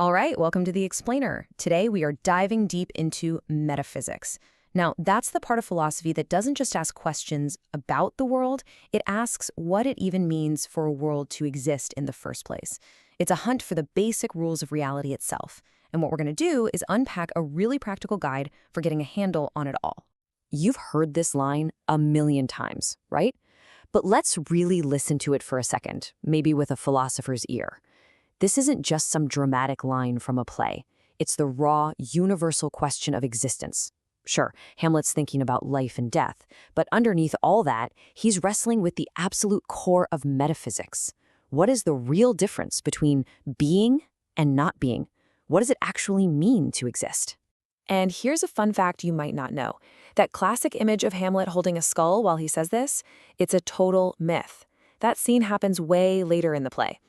All right, welcome to The Explainer. Today we are diving deep into metaphysics. Now, that's the part of philosophy that doesn't just ask questions about the world, it asks what it even means for a world to exist in the first place. It's a hunt for the basic rules of reality itself. And what we're going to do is unpack a really practical guide for getting a handle on it all. You've heard this line a million times, right? But let's really listen to it for a second, maybe with a philosopher's ear. This isn't just some dramatic line from a play. It's the raw, universal question of existence. Sure, Hamlet's thinking about life and death, but underneath all that, he's wrestling with the absolute core of metaphysics. What is the real difference between being and not being? What does it actually mean to exist? And here's a fun fact you might not know. That classic image of Hamlet holding a skull while he says this, it's a total myth. That scene happens way later in the play.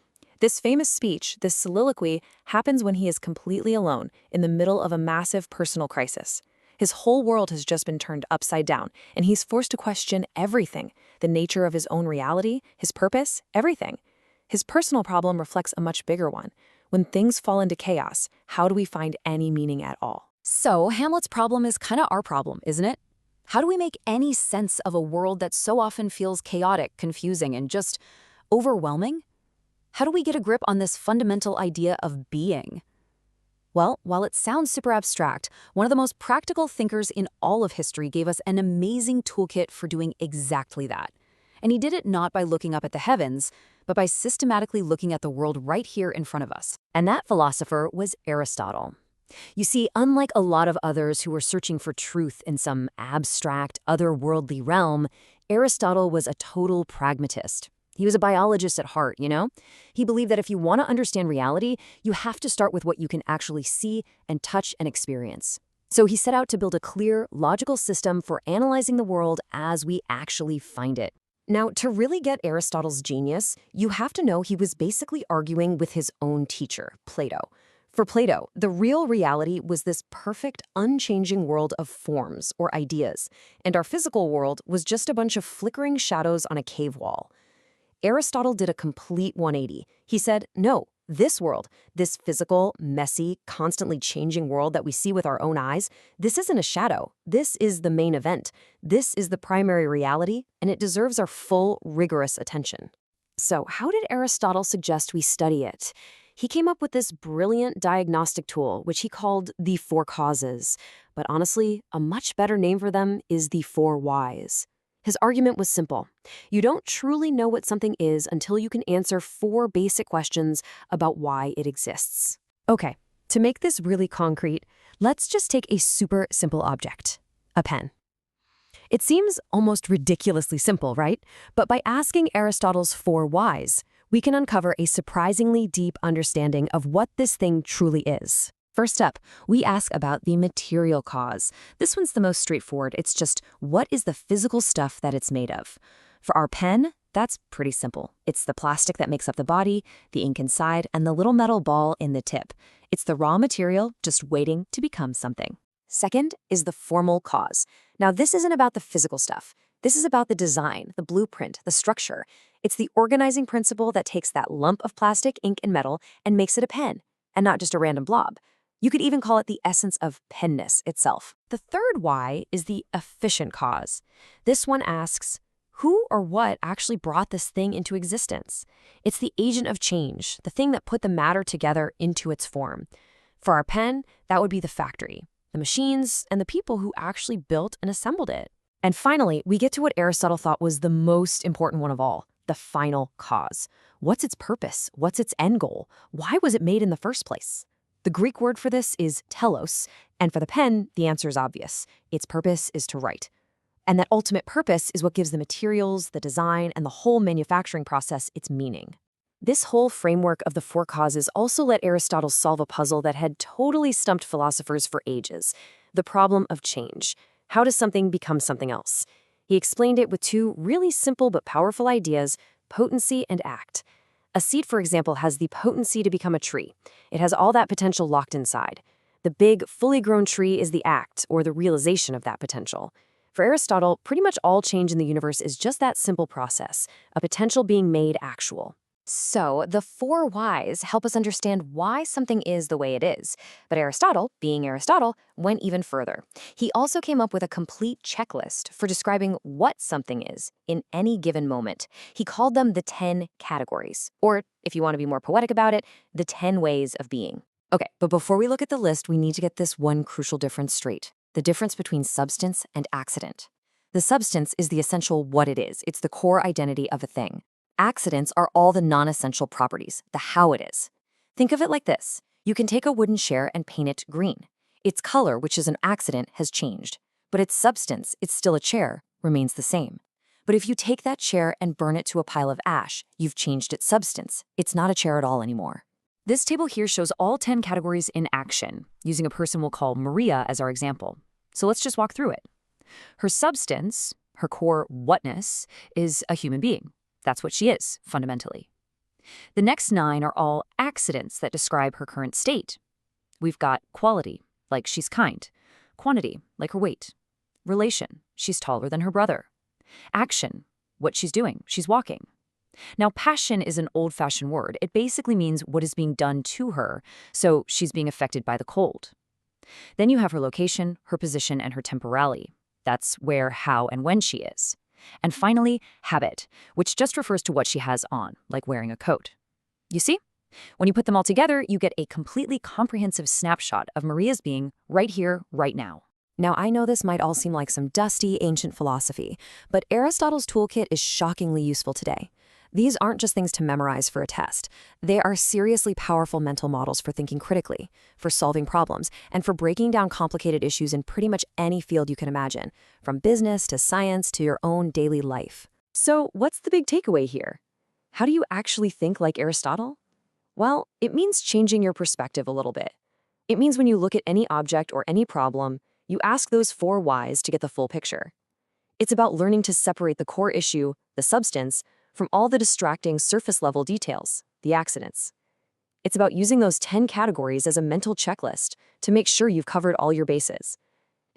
This famous speech, this soliloquy, happens when he is completely alone, in the middle of a massive personal crisis. His whole world has just been turned upside down, and he's forced to question everything, the nature of his own reality, his purpose, everything. His personal problem reflects a much bigger one. When things fall into chaos, how do we find any meaning at all? So Hamlet's problem is kind of our problem, isn't it? How do we make any sense of a world that so often feels chaotic, confusing, and just overwhelming? How do we get a grip on this fundamental idea of being? Well, while it sounds super abstract, one of the most practical thinkers in all of history gave us an amazing toolkit for doing exactly that. And he did it not by looking up at the heavens, but by systematically looking at the world right here in front of us. And that philosopher was Aristotle. You see, unlike a lot of others who were searching for truth in some abstract, otherworldly realm, Aristotle was a total pragmatist. He was a biologist at heart, you know? He believed that if you want to understand reality, you have to start with what you can actually see and touch and experience. So he set out to build a clear, logical system for analyzing the world as we actually find it. Now, to really get Aristotle's genius, you have to know he was basically arguing with his own teacher, Plato. For Plato, the real reality was this perfect, unchanging world of forms or ideas, and our physical world was just a bunch of flickering shadows on a cave wall. Aristotle did a complete 180. He said, no, this world, this physical, messy, constantly changing world that we see with our own eyes, this isn't a shadow. This is the main event. This is the primary reality, and it deserves our full, rigorous attention. So how did Aristotle suggest we study it? He came up with this brilliant diagnostic tool, which he called the four causes. But honestly, a much better name for them is the four whys. His argument was simple. You don't truly know what something is until you can answer four basic questions about why it exists. Okay, to make this really concrete, let's just take a super simple object, a pen. It seems almost ridiculously simple, right? But by asking Aristotle's four whys, we can uncover a surprisingly deep understanding of what this thing truly is. First up, we ask about the material cause. This one's the most straightforward. It's just, what is the physical stuff that it's made of? For our pen, that's pretty simple. It's the plastic that makes up the body, the ink inside, and the little metal ball in the tip. It's the raw material just waiting to become something. Second is the formal cause. Now, this isn't about the physical stuff. This is about the design, the blueprint, the structure. It's the organizing principle that takes that lump of plastic, ink, and metal and makes it a pen, and not just a random blob. You could even call it the essence of penness itself. The third why is the efficient cause. This one asks, who or what actually brought this thing into existence? It's the agent of change, the thing that put the matter together into its form. For our pen, that would be the factory, the machines, and the people who actually built and assembled it. And finally, we get to what Aristotle thought was the most important one of all, the final cause. What's its purpose? What's its end goal? Why was it made in the first place? The Greek word for this is telos, and for the pen, the answer is obvious. Its purpose is to write. And that ultimate purpose is what gives the materials, the design, and the whole manufacturing process its meaning. This whole framework of the four causes also let Aristotle solve a puzzle that had totally stumped philosophers for ages, the problem of change. How does something become something else? He explained it with two really simple but powerful ideas, potency and act. A seed, for example, has the potency to become a tree. It has all that potential locked inside. The big, fully grown tree is the act, or the realization of that potential. For Aristotle, pretty much all change in the universe is just that simple process, a potential being made actual. So, the four whys help us understand why something is the way it is. But Aristotle, being Aristotle, went even further. He also came up with a complete checklist for describing what something is in any given moment. He called them the 10 categories. Or, if you want to be more poetic about it, the 10 ways of being. Okay, but before we look at the list, we need to get this one crucial difference straight. The difference between substance and accident. The substance is the essential what it is. It's the core identity of a thing. Accidents are all the non-essential properties, the how it is. Think of it like this. You can take a wooden chair and paint it green. Its color, which is an accident, has changed. But its substance, it's still a chair, remains the same. But if you take that chair and burn it to a pile of ash, you've changed its substance. It's not a chair at all anymore. This table here shows all 10 categories in action, using a person we'll call Maria as our example. So let's just walk through it. Her substance, her core whatness, is a human being. That's what she is, fundamentally. The next 9 are all accidents that describe her current state. We've got quality, like she's kind. Quantity, like her weight. Relation, she's taller than her brother. Action, what she's doing, she's walking. Now, passion is an old-fashioned word. It basically means what is being done to her, so she's being affected by the cold. Then you have her location, her position, and her temporality. That's where, how, and when she is. And finally, habit, which just refers to what she has on, like wearing a coat. You see? When you put them all together, you get a completely comprehensive snapshot of Maria's being right here, right now. Now, I know this might all seem like some dusty, ancient philosophy, but Aristotle's Toolkit is shockingly useful today. These aren't just things to memorize for a test. They are seriously powerful mental models for thinking critically, for solving problems, and for breaking down complicated issues in pretty much any field you can imagine, from business to science to your own daily life. So, what's the big takeaway here? How do you actually think like Aristotle? Well, it means changing your perspective a little bit. It means when you look at any object or any problem, you ask those 4 whys to get the full picture. It's about learning to separate the core issue, the substance, from all the distracting surface-level details, the accidents. It's about using those 10 categories as a mental checklist to make sure you've covered all your bases.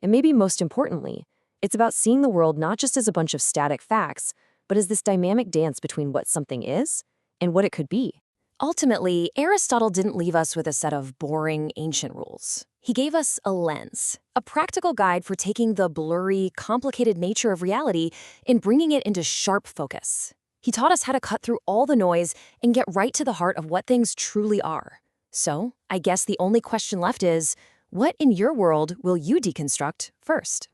And maybe most importantly, it's about seeing the world not just as a bunch of static facts, but as this dynamic dance between what something is and what it could be. Ultimately, Aristotle didn't leave us with a set of boring, ancient rules. He gave us a lens, a practical guide for taking the blurry, complicated nature of reality and bringing it into sharp focus. He taught us how to cut through all the noise and get right to the heart of what things truly are. So, I guess the only question left is, what in your world will you deconstruct first?